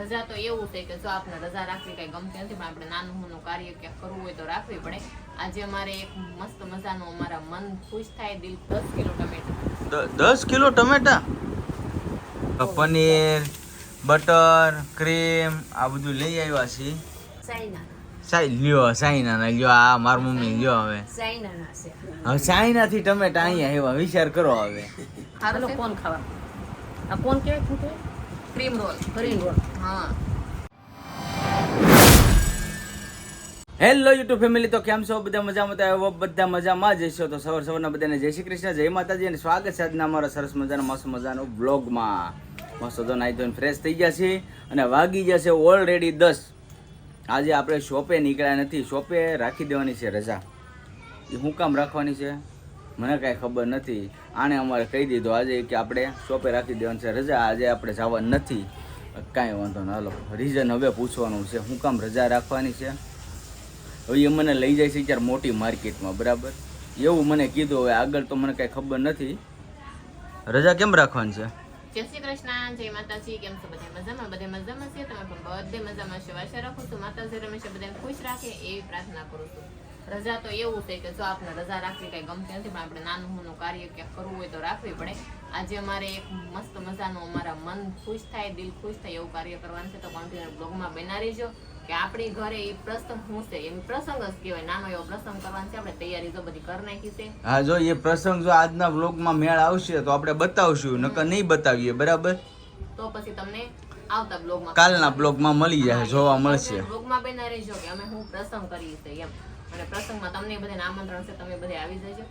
રજા તો એવું છે કે જો આપણે રજા રાખવી કઈ ગમતી નથી, પણ આપણે નાનું મોનું કાર્ય ક્યાંક કરવું હોય તો રાખવી પડે. આજે અમારે એક મસ્ત મજાનું અમારા મન ખુશ થાય દિલ 10 કિલો ટમેટા. 10 કિલો ટમેટા, પનીર, બટર, ક્રીમ આ બધું લઈ આવ્યા છીએ. સાઈના ના લ્યો, આ મારી મમ્મી લ્યો. હવે સાઈના થી ટમેટા અહીંયા આવ્યા, વિચાર કરો. હવે હાલો કોણ ખાવા? આ કોણ કેવાય? Cream roll. હા. હેલો યુટ્યુબ ફેમિલી, તો કેમ છો? બધા મજામાં? તો બધા મજામાં જ છો. તો સવારના બધાને જય શ્રી કૃષ્ણ, જય માતાજી અને સ્વાગત છે આજના અમારા સરસ મજાના મસ્ત મજાનો બ્લોગમાં. મસ્ત તો નાઈ ધોઈને ફ્રેશ થઈ ગયા છે અને વાગી જશે ઓલરેડી 10. આજે આપણે શોપે નીકળ્યા નથી, શોપે રાખી દેવાની છે રજા. એ શું કામ રાખવાની છે મને કાંઈ ખબર નથી. આણે અમારે કહી દીધું આજે કે આપણે શોપે રાખી દેવાની છે રજા, આજે આપણે જવા નથી. કાંઈ વાંધો ના, હાલો રીઝન હવે પૂછવાનું છે શું કામ રજા રાખવાની છે. હવે એ મને લઈ જાય છે ત્યારે મોટી માર્કેટમાં, બરાબર એવું મને કીધું. હવે આગળ તો મને કાંઈ ખબર નથી. રજા કેમ રાખવાની છે? જય શ્રી કૃષ્ણ, જય માતાજી. કેમ છો? બધા મજામાં? બધા મજામાં છે? તમે પણ બધે મજામાં છો? આશા રાખું છું માતાજી હંમેશા બધાને ખુશ રાખે એવી પ્રાર્થના કરું છું. રજા તો એવું છે કે જો આપણે રજા રાખવી કઈ ગમતી નથી, પણ આપણે નાનું મોનું કાર્ય ક્યાંક કરવું હોય તો રાખવી પડે. આજે અમારે એક મસ્ત મજાનું અમારા મન ખુશ થાય દિલ ખુશ થાય એવું કાર્ય કરવાનું છે. તો કન્ટિન્યુ બ્લોગમાં બના રહેજો કે આપણી ઘરે એ પ્રસંગ શું છે, એમ પ્રસંગ જ કહેવાય. નાનો એવો પ્રસંગ કરવાનો છે. આપણે તૈયારી તો બધી કરી નાખી છે. હા, જો એ પ્રસંગ જો આજના વ્લોગમાં મેળ આવશે તો આપણે બતાવશું, નકર નહીં બતાવીએ, બરાબર? તો પછી તમને આવતા બ્લોગમાં, કાલના બ્લોગમાં મળી જશે, જોવા મળશે. બ્લોગમાં બના રહેજો કે અમે શું પ્રસંગ કરીએ છીએ એમ. અને પ્રસંગમાં તમને બધાને આમંત્રણ છે, તમે બધે આવી જજો.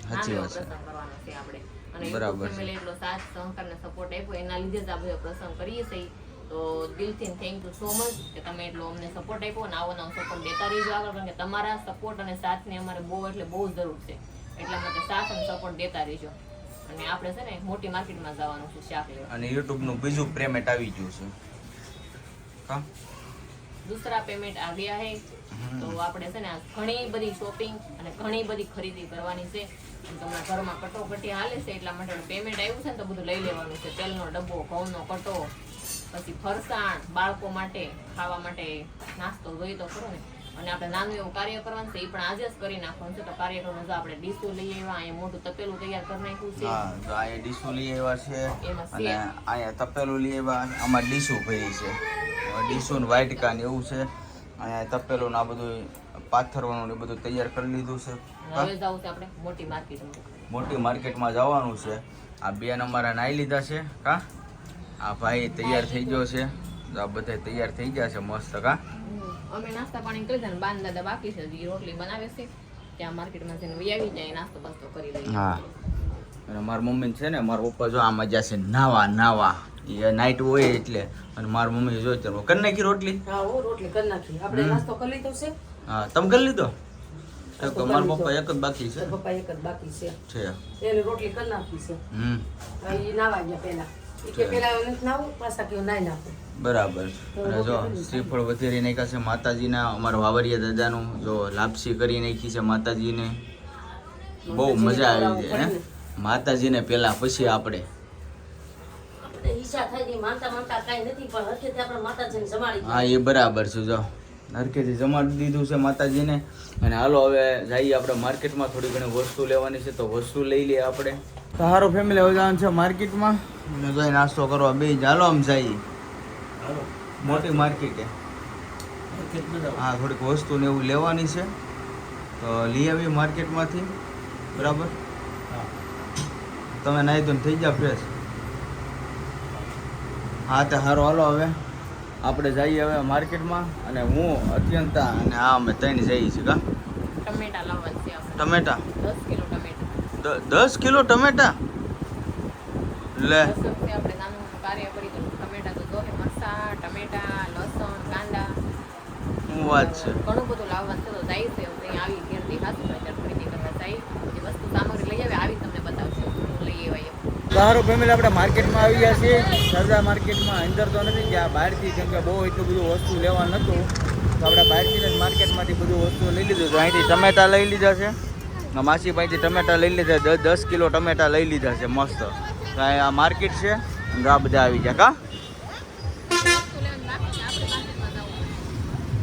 સાચી વાત છે. પ્રસંગ કરવાનો છે આપણે. અને બરાબર યુટ્યુબ ફેમિલી એટલો સાથ સહકાર ને સપોર્ટ આપ્યો, એના લીધે જ આ બધો પ્રસંગ કરીએ છીએ. તો દિલથી થેન્ક યુ સો મચ કે તમે એટલો અમને સપોર્ટ આપ્યો અને આવો નવો સપોર્ટ દેતા રહીજો આગળ, કારણ કે તમારા સપોર્ટ અને સાથની અમારે બહુ એટલે બહુ જરૂર છે. એટલા માટે સાથ અને સપોર્ટ દેતા રહીજો. અને આપણે છે ને મોટી માર્કેટમાં જવાનું છે શાક લેવા. અને યુટ્યુબ નું બીજું પેમેન્ટ આવી ગયું છે. કા दूसरा पेमेंट आ गया है. तो આપણે છે ને ઘણી બધી શોપિંગ અને ઘણી બધી ખરીદી કરવાની છે. તમારા ઘરમાં કટોકટી હાલે છે એટલા માટે પેમેન્ટ આવ્યું છે ને તો બધું લઈ લેવાનું છે. તેલનો ડબ્બો, ઘઉંનો કટો, પછી ફરસાણ, બાળકો માટે ખાવા માટે નાસ્તો જોઈએ તો ખરો ને. અને આપણે નાનું એવું કાર્ય કરવાનું છે, એ પણ આજે જ કરી નાખવાનું છે. તો કાર્યક્રમમાં જો આપણે ડીશો લઈ આવ્યા, અહીંયા મોટું તપેલું તૈયાર કરી નાખ્યું છે. હા, તો અહીંયા ડીશો લઈ આવ્યા છે એમાં અને અહીંયા તપેલું લઈ આવ્યા. આમાં ડીશો ભરી છે, ડીશો ને વાટકા ને એવું છે. અહીંયા તપેલું ને આ બધું પાથરવાનું ને બધું તૈયાર કરી લીધું છે. હવે જવું છે આપણે મોટી માર્કેટમાં. મોટી માર્કેટમાં જવાનું છે. આ બેન અમારા નાઈ લીધા છે. કા આ ભાઈ તૈયાર થઈ ગયો છે. આ બધા તૈયાર થઈ ગયા છે મસ્ત. કા અમે નાસ્તા પાણી કરી દે, બાન દાદા બાકી છે, જે રોટલી બનાવે છે ત્યાં માર્કેટમાં જઈને વહી આવી જાય, નાસ્તો બાસ્તો કરી લઈએ. હા, અને મારી મમ્મી છે ને, મારા પપ્પા જો આ મજા છે નાવા એ નાઈટ હોય એટલે. અને મારી મમ્મી જો કરી નાખી રોટલી. હા, ઓ રોટલી કરી નાખી. આપણે નાસ્તો કરી લીધો છે. હા, તમે કરી લીધો? તો મારા પપ્પા એક જ બાકી છે. પપ્પા એક જ બાકી છે. છે રોટલી કરી નાખી છે. હા, એ નાવા ગયા પહેલા. કે પહેલા નથી નાવું, પાછા કેવું નાઈ નાખું. બરાબર. અને જો શ્રીફળ વધેરી નાખ્યા છે માતાજીના. અમારા વાવરિયા દાદાનું જો લાપસી કરી નાખી છે માતાજીને. બહુ મજા આવી છે હે માતાજીને પેલા, પછી આપણે ઈચ્છા થઈ માનતા માનતા કાંઈ નથી, પણ હરખેથી આપણે માતાજીને જમાડી. હા, એ બરાબર છે. જો હરખેથી જમાડી દીધું છે માતાજીને. અને હાલો હવે જઈએ આપણે માર્કેટમાં. થોડી ઘણી વસ્તુ લેવાની છે તો વસ્તુ લઈ લઈએ આપણે. તો સારું ફેમિલી, હવે જવાનું છે માર્કેટમાં અને જઈ નાસ્તો કરવા બે. ચાલો આમ જઈએ મોટી માર્કેટે. હા, થોડીક વસ્તુ ને એવું લેવાની છે તો લઈ આવીએ માર્કેટમાંથી, બરાબર? તમે નાહી ધોઈને થઈ ગયા ફ્રેશ? હા, તો સારું હાલો હવે આપણે જઈએ હવે માર્કેટમાં. અને હું અત્યંતા અને આ અમે ત્રણ જઈએ છીએ. કા ટમેટા લાવવા છે આપણે. ટમેટા 10 કિલો ટમેટા. 10 કિલો ટમેટા લે. આપણે નાનું કાર્ય કરી તો ટમેટા તો જોકે મરચા, ટમેટા, લસણ, કાંદા, શું વાત છે. ઘણું બધું લાવવાનું છે. તો જાય છે અહીં આવી ઘેરથી હાથું બજાર ખરીદી કરવા જાય, જે વસ્તુ સામગ્રી લઈ આવે આવી તમને બતાવશે. હું લઈ આવ્યા એમ. સારું ફેમિલી, આપણે માર્કેટમાં આવી ગયા છીએ. સરદાર માર્કેટમાં અંદર તો નથી ગયા, બહારથી, કેમ કે બહુ એટલું બધું વસ્તુ લેવા નહોતું તો આપણે બહારથી જ માર્કેટમાંથી બધું વસ્તુ લઈ લીધું. તો અહીંથી ટમેટા લઈ લીધા છે. માસી પાસેથી ટમેટા લઈ લીધા, 10 કિલો ટમેટા લઈ લીધા છે મસ્ત. તો આ માર્કેટ છે, આ બધા આવી ગયા. કા વસ્તુ લેવા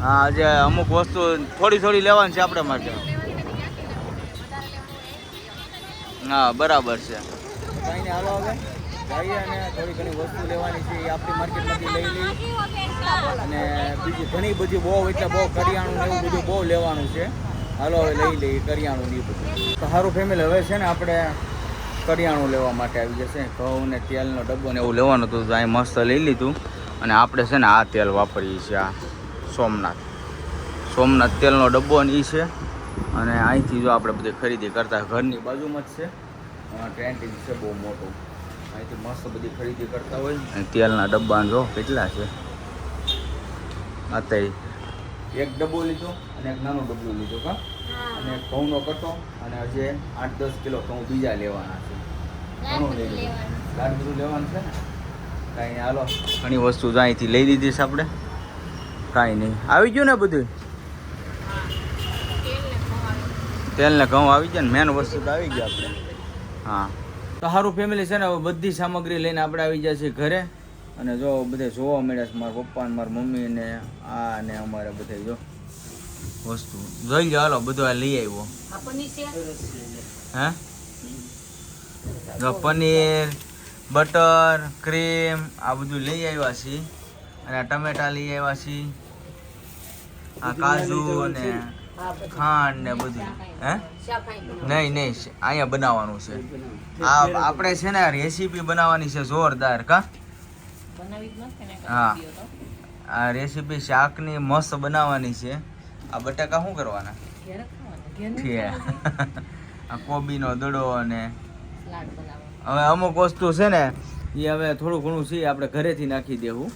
હા આજે અમુક વસ્તુ થોડી લેવાની છે આપણે માટે. હા બરાબર છે. કાંઈ નહીં હાલો હવે જઈએ અને થોડી ઘણી વસ્તુ લેવાની છે એ આપણી માર્કેટમાંથી લઈ લઈ. અને બીજી ઘણી બધી બહુ એટલે બહુ કરિયાણું ને એવું બધું બહુ લેવાનું છે. હાલો હવે લઈ લઈએ કરિયાણું ને એ બધું. તો સારું ફેમિલી હવે છે ને આપણે કરિયાણું લેવા માટે આવી જશે. ઘઉં ને તેલનો ડબ્બો ને એવું લેવાનું હતું તો અહીં મસ્ત લઈ લીધું. અને આપણે છે ને આ તેલ વાપરીએ છીએ આ સોમનાથ તેલનો ડબ્બો ને એ છે. અને અહીંથી જો આપણે બધી ખરીદી કરતા ઘરની બાજુમાં જ છે કેન્ટીન છે બહુ મોટું. અહીંથી મસ્ત બધી ખરીદી કરતા હોય. અને તેલના ડબ્બા જો કેટલા છે. અત્યારે એક ડબ્બો લીધો અને એક નાનો ડબ્બો લીધો કા. અને ઘઉંનો કટો અને હજી 8-10 કિલો ઘઉં બીજા લેવાના છે. ઘણું લઈ લીધું. લાડ બધું લેવાનું છે ને. કાંઈ નહીં હાલો ઘણી વસ્તુ તો અહીંથી લઈ લીધી છે આપણે. કાંઈ નહીં આવી ગયું ને બધું. તેલ ને ઘઉં આવી ગયા ને મેન વસ્તુ તો આવી ગયા આપણે. હા તો સારું ફેમિલી છે ને હવે બધી સામગ્રી લઈને આપણે આવી ગયા છીએ ઘરે. અને જો બધે જોવા મળ્યા છે મારા પપ્પા ને મારા મમ્મી ને આ ને અમારે બધે જો વસ્તુ જોઈ લો. હાલો બધું આ લઈ આવ્યો. હે જો પનીર બટર ક્રીમ આ બધું લઈ આવ્યા છીએ. અને આ ટમેટા લઈ આવ્યા છીએ. આ કાજુ ને ખાંડ ને બધું. હે નહીં અહીંયા બનાવવાનું છે. આ આપણે છે ને રેસીપી બનાવવાની છે જોરદાર કા. હા આ રેસીપી શાકની મસ્ત બનાવવાની છે. આ બટાકા શું કરવાના છે. આ કોબીનો દડો અને હવે અમુક વસ્તુ છે ને એ હવે થોડું ઘણું છે આપણે ઘરેથી નાખી દેવું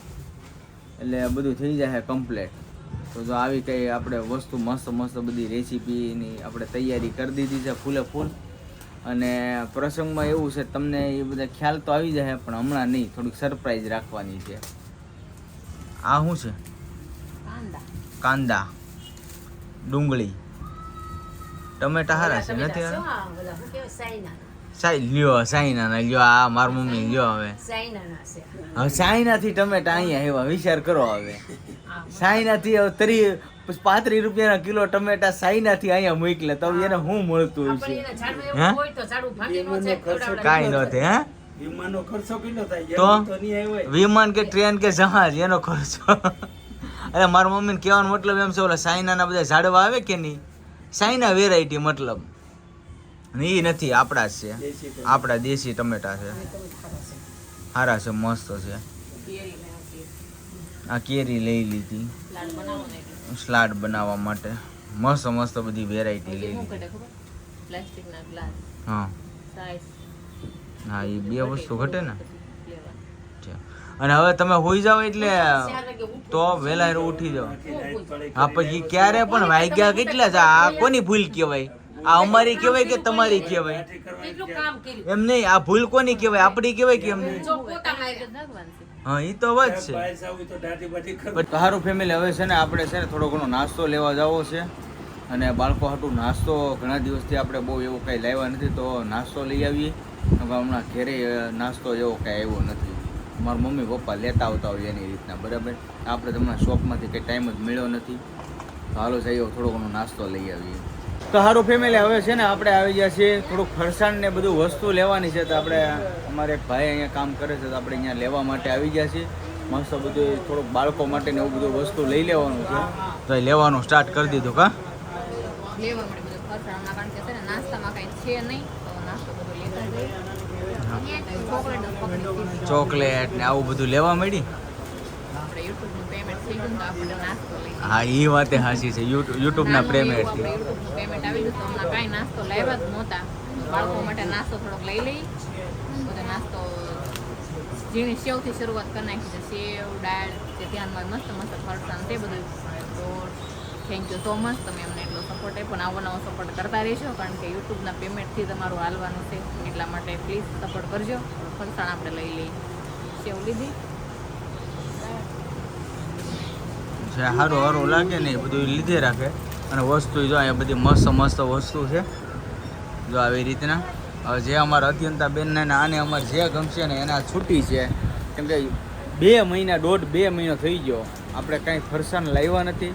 એટલે બધું થઈ જાય કમ્પ્લેટ. તો જો આવી કંઈ આપણે વસ્તુ મસ્ત બધી રેસીપીની આપણે તૈયારી કરી દીધી છે ફૂલે ફૂલ. અને પ્રસંગમાં એવું છે તમને એ બધા ખ્યાલ તો આવી જાય પણ હમણાં નહીં, થોડીક સરપ્રાઈઝ રાખવાની છે. આ શું છે? કાંદા, ડુંગળી, ટમેટા હારા છે નથી? લ્યો સાઈના ના લ્યો. આ માર મમ્મી લ્યો. હવે સાઈના થી ટમેટા અહીંયા એવા વિચાર કરો. હવે સાઈના થી 35 રૂપિયાના કિલો ટમેટા સાઈના થી અહીંયા મોકલે તો એને શું મળતું હોય છે? કાંઈ નથી. હે વિમાનનો ખર્ચો કેટલો થાય? તો વિમાન કે ટ્રેન કે જહાજ એનો ખર્ચો. અરે મારા મમ્મીને કહેવાનો મતલબ એમ છે ઓલા સાઈના બધા ઝાડવા આવે કે નહીં, સાઈના વેરાયટી મતલબ એ નથી, આપણા જ છે. આપણા દેશી ટમેટા છે, સારા છે, મસ્ત છે. આ કેરી લઈ લીધી સ્લાડ બનાવવા માટે. મસ્ત બધી વેરાયટી લઈ લીધી. હા હા એ બે વસ્તુ ઘટે ને. અને હવે તમે હોઈ જાવ એટલે તો વહેલા ઉઠી જાવ. હા પછી ક્યારે પણ વાગ્યા કેટલા છે? આ કોની ભૂલ કહેવાય? આ અમારી કહેવાય કે તમારી કહેવાય? એમ નહીં, આ ભૂલ કોની કહેવાય? આપણી કહેવાય કે એમ નહીં? હા એ તો વાત છે. સારું ફેમિલી, હવે છે ને આપણે છે ને થોડો ઘણો નાસ્તો લેવા જવો છે. અને બાળકો હાટું નાસ્તો ઘણા દિવસથી આપણે બહુ એવું કાંઈ લાવ્યા નથી તો નાસ્તો લઈ આવીએ. હમણાં ઘરે નાસ્તો એવો કાંઈ આવ્યો નથી. મારા મમ્મી પપ્પા લેતા આવતા હોય એની રીતના, બરાબર. આપણે તમને શોપમાંથી કંઈ ટાઈમ જ મળ્યો નથી તો હાલો જઈએ થોડો ઘણો નાસ્તો લઈ આવીએ. તો સારું ફેમિલી, હવે છે ને આપણે આવી ગયા છીએ થોડુંક ફરસાણ ને બધું વસ્તુ લેવાની છે. તો આપણે અમારે એક ભાઈ અહીંયા કામ કરે છે તો આપણે અહીંયા લેવા માટે આવી ગયા છીએ. મસ્ત બધું થોડુંક બાળકો માટે ને એવું બધું વસ્તુ લઈ લેવાનું છે. તો લેવાનું સ્ટાર્ટ કરી દીધું કા? લેવા મળે બધું ફરસાણમાં, કારણ કે છે ને નાસ્તામાં કાંઈ છે નહીં તો નાસ્તો બધો લેતા જઈએ. ચોકલેટ ને આવું બધું લેવા મળી. આપણે યુટ્યુબનું પેમેન્ટ થઈ ગયું તો આપણે નાસ્તો લઈ. હા એ વાતે સાચી છે. યુટ્યુબના પેમેન્ટથી યુટ્યુબનું પેમેન્ટ આવી ગયું તો હમણાં કાંઈ નાસ્તો લાવ્યા જ નહોતા. બાળકો માટે નાસ્તો થોડોક લઈ લઈ. બધો નાસ્તો જેની સેવથી શરૂઆત કરી નાખી છે. સેવ, દાળ, જે ધ્યાનમાં મસ્ત ફરસાણ તે બધું. તો થેન્ક યુ સો મચ, તમે અમને એટલો સપોર્ટ આપ્યો. આવો નવો સપોર્ટ કરતા રહેશો, કારણ કે યુટ્યુબના પેમેન્ટથી તમારું હાલવાનું છે. એટલા માટે પ્લીઝ સપોર્ટ કરજો. ફરસાણ આપણે લઈ લઈએ. સેવ લીધી, સારું લાગે ને એ બધું લીધે રાખે. અને વસ્તુ જો અહીંયા બધી મસ્ત વસ્તુ છે જો આવી રીતના. હવે જે અમારા અત્યંતા બેનને આને અમારે જે ગમશે ને એના છૂટી છે. કેમ કે 2 મહિના 1.5-2 મહિનો થઈ ગયો આપણે કાંઈ ફરસાણ લાવ્યા નથી.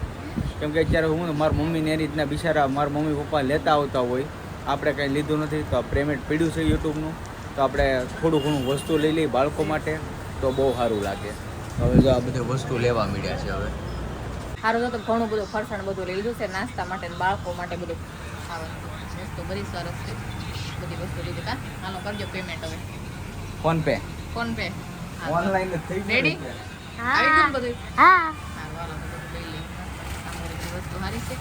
કેમ કે અત્યારે હું મારા મમ્મીને એ રીતના બિચારા મારા મમ્મી પપ્પા લેતા આવતા હોય, આપણે કંઈ લીધું નથી તો પેમેન્ટ પડ્યું છે યુટ્યુબનું, તો આપણે થોડું ઘણું વસ્તુ લઈ લઈએ બાળકો માટે તો બહુ સારું લાગે. હવે જો આ બધી વસ્તુ લેવા મળ્યા છે. હવે સારું તો ઘણું બધું ફરસાણ બધું લઈ લીધું છે નાસ્તા માટે ને બાળકો માટે બધું ખાવાનું વસ્તુ બધી સરસ છે, બધી વસ્તુ લીધી. કા હાલો કરજો પેમેન્ટ હવે ફોન પે ઓનલાઈન થઈ રેડી આવી ગયું બધું. હાલો હાલો બધું લઈ લઈએ. સામગ્રી વસ્તુ સારી છે.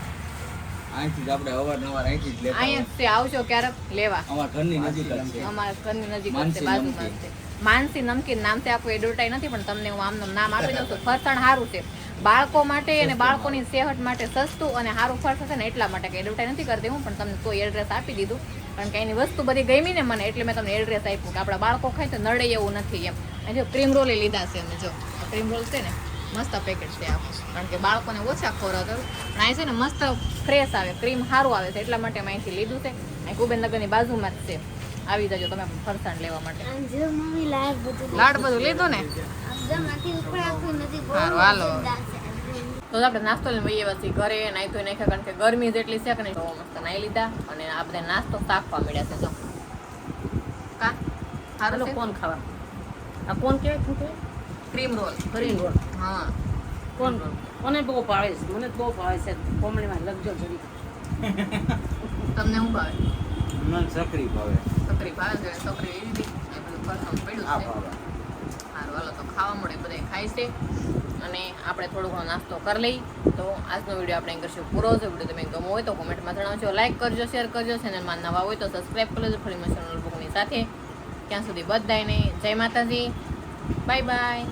અહીંથી જ આપણે અવારનવાર અહીંથી જ લેતા અહીંયા જ તે આવજો ક્યારેક લેવા. અમારા ઘરની નજીક જ છે. અમારા ઘરની નજીક જ છે, માનસી બાજુમાં જ છે. માનસી નમકીન નામથી આપણું એડવર્ટાઈઝ નથી, પણ તમને હું આમનું નામ આપી દઉં છું. ફરસાણ સારું છે બાળકો માટે અને બાળકોની સેહત માટે સસ્તું અને સારું ફરસાણ છે ને, એટલા માટે કે એડવર્ટાઈઝ નથી કરતી હું, પણ તમને કોઈ એડ્રેસ આપી દીધું કારણ કે એની વસ્તુ બધી ગમી ને મને, એટલે મેં તમને એડ્રેસ આપ્યું કે આપણા બાળકો ખાય તો નડે એવું નથી એમ. અને જો ક્રીમ રોલ લીધા છે અમે, જો ક્રીમ રોલ છે ને મસ્ત પેકેટ છે આખું, કારણ કે બાળકોને ઓછા ખોરાક પણ અહીં છે ને મસ્ત ફ્રેશ આવે, ક્રીમ સારું આવે છે, એટલા માટે મેં અહીંથી લીધું છે. અહીં કુબેરનગરની બાજુમાં જ છે, આવી જજો તમે ફરસાણ લેવા માટે. લાડ બધું લીધું ને, સારું હાલો. તો આપણે નાસ્તો લઈને વહીએ પછી ઘરે નાહી ધોઈ નાખ્યા, કારણ કે ગરમી જેટલી છે કે નહીં, તો મસ્ત નાહી લીધા અને આ બધા નાસ્તો શાકવા મળ્યા છે. જો કા સારું છે. કોણ ખાવા? આ કોણ કહેવાય? શું કહેવાય? Cream roll. Cream roll. હા કોણ? મને બહુ ભાવે છે, મને બહુ ભાવે છે. કોમળીમાં લગજો જરી. તમને શું ભાવે? મને સકરી ભાવે. સકરી ભાવે છે, સકરી એવી હતી એ બધું ફરસાણ પડ્યું આ છે. ભાવે. સારું હાલો તો ખાવા મળે, બધા ખાય છે અને આપણે થોડો ઘણો નાસ્તો કરી લઈ. તો આજનો વિડીયો આપણે અહીં કરશું પૂરો. જો વિડીયો તમે ગમો હોય તો કોમેન્ટમાં જણાવજો, લાઈક કરજો, શેર કરજો, ચેનલમાં નવા હોય તો સબસ્ક્રાઈબ કરી લેજો ફરી મળશું નોટબુકની સાથે. ત્યાં સુધી બધાને જય માતાજી, બાય બાય.